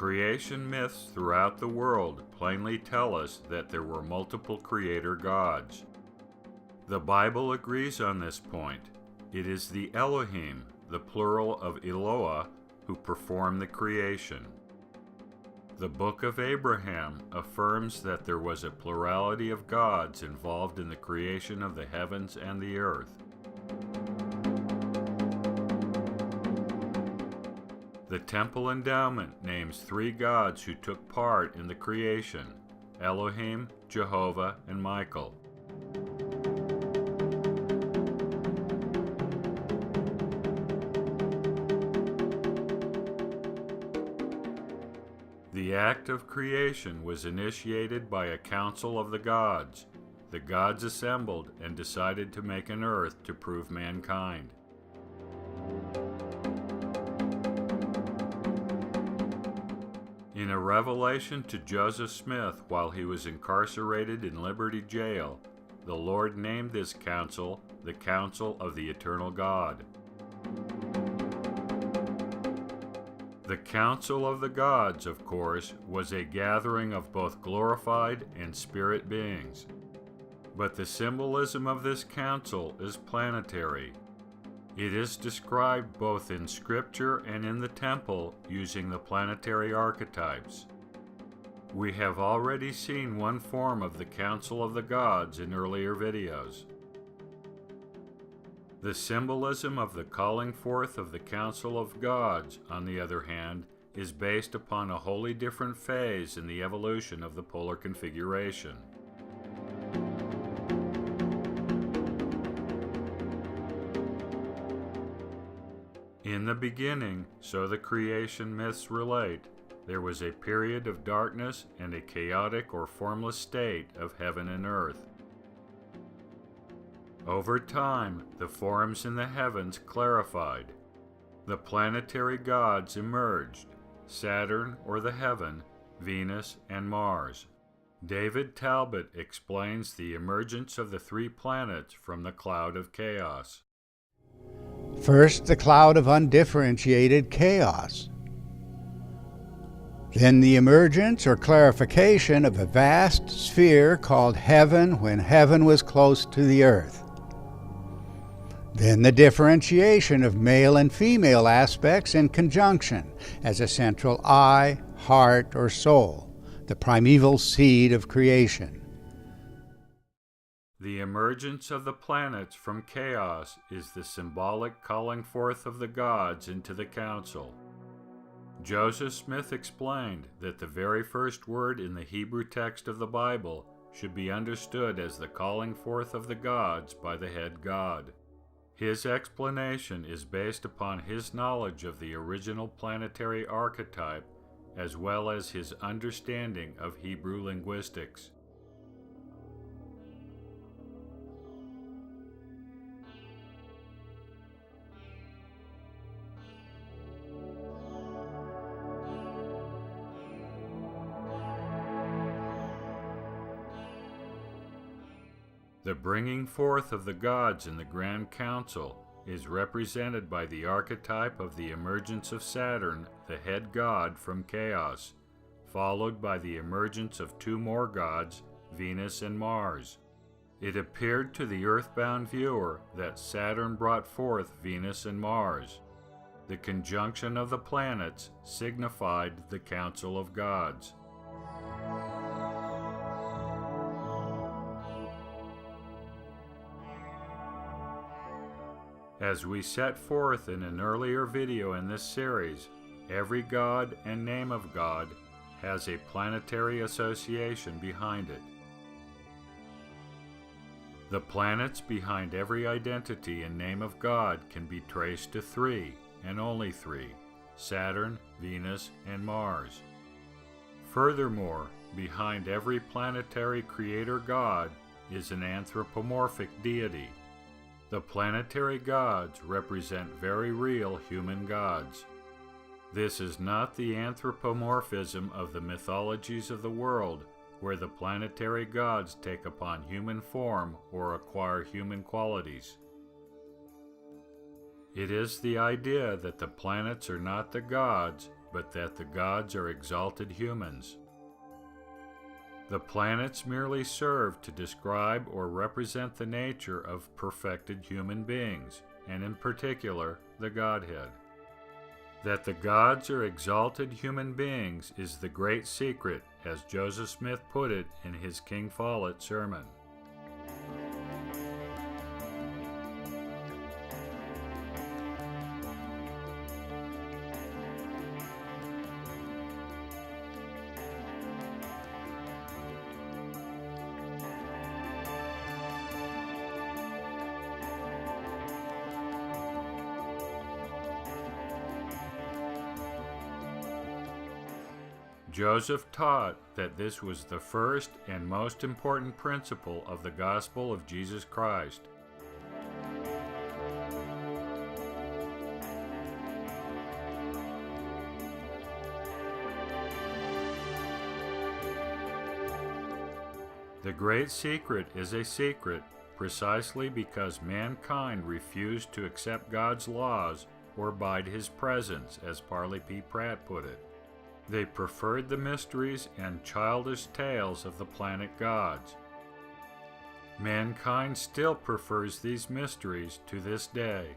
creation myths throughout the world plainly tell us that there were multiple creator gods. The Bible agrees on this point. It is the Elohim, the plural of Eloah, who perform the creation. The Book of Abraham affirms that there was a plurality of gods involved in the creation of the heavens and the earth. The Temple Endowment names 3 gods who took part in the creation: Elohim, Jehovah, and Michael. The act of creation was initiated by a council of the gods. The gods assembled and decided to make an earth to prove mankind. In a revelation to Joseph Smith while he was incarcerated in Liberty Jail, the Lord named this council the Council of the Eternal God. The Council of the Gods, of course, was a gathering of both glorified and spirit beings. But the symbolism of this council is planetary. It is described both in Scripture and in the temple using the planetary archetypes. We have already seen one form of the Council of the Gods in earlier videos. The symbolism of the calling forth of the Council of Gods, on the other hand, is based upon a wholly different phase in the evolution of the polar configuration. In the beginning, so the creation myths relate, there was a period of darkness and a chaotic or formless state of heaven and earth. Over time, the forms in the heavens clarified. The planetary gods emerged: Saturn, or the heaven, Venus, and Mars. David Talbot explains the emergence of the 3 planets from the cloud of chaos. First, the cloud of undifferentiated chaos. Then the emergence or clarification of a vast sphere called heaven when heaven was close to the earth. Then the differentiation of male and female aspects in conjunction as a central eye, heart, or soul, the primeval seed of creation. The emergence of the planets from chaos is the symbolic calling forth of the gods into the council. Joseph Smith explained that the very first word in the Hebrew text of the Bible should be understood as the calling forth of the gods by the head god. His explanation is based upon his knowledge of the original planetary archetype as well as his understanding of Hebrew linguistics. The bringing forth of the gods in the Grand Council is represented by the archetype of the emergence of Saturn, the head god, from chaos, followed by the emergence of 2 more gods, Venus and Mars. It appeared to the earthbound viewer that Saturn brought forth Venus and Mars. The conjunction of the planets signified the Council of Gods. As we set forth in an earlier video in this series, every god and name of God has a planetary association behind it. The planets behind every identity and name of God can be traced to 3, and only 3, Saturn, Venus, and Mars. Furthermore, behind every planetary creator god is an anthropomorphic deity. The planetary gods represent very real human gods. This is not the anthropomorphism of the mythologies of the world, where the planetary gods take upon human form or acquire human qualities. It is the idea that the planets are not the gods, but that the gods are exalted humans. The planets merely serve to describe or represent the nature of perfected human beings, and in particular, the Godhead. That the gods are exalted human beings is the great secret, as Joseph Smith put it in his King Follett sermon. Joseph taught that this was the first and most important principle of the gospel of Jesus Christ. The great secret is a secret precisely because mankind refused to accept God's laws or bide His presence, as Parley P. Pratt put it. They preferred the mysteries and childish tales of the planet gods. Mankind still prefers these mysteries to this day.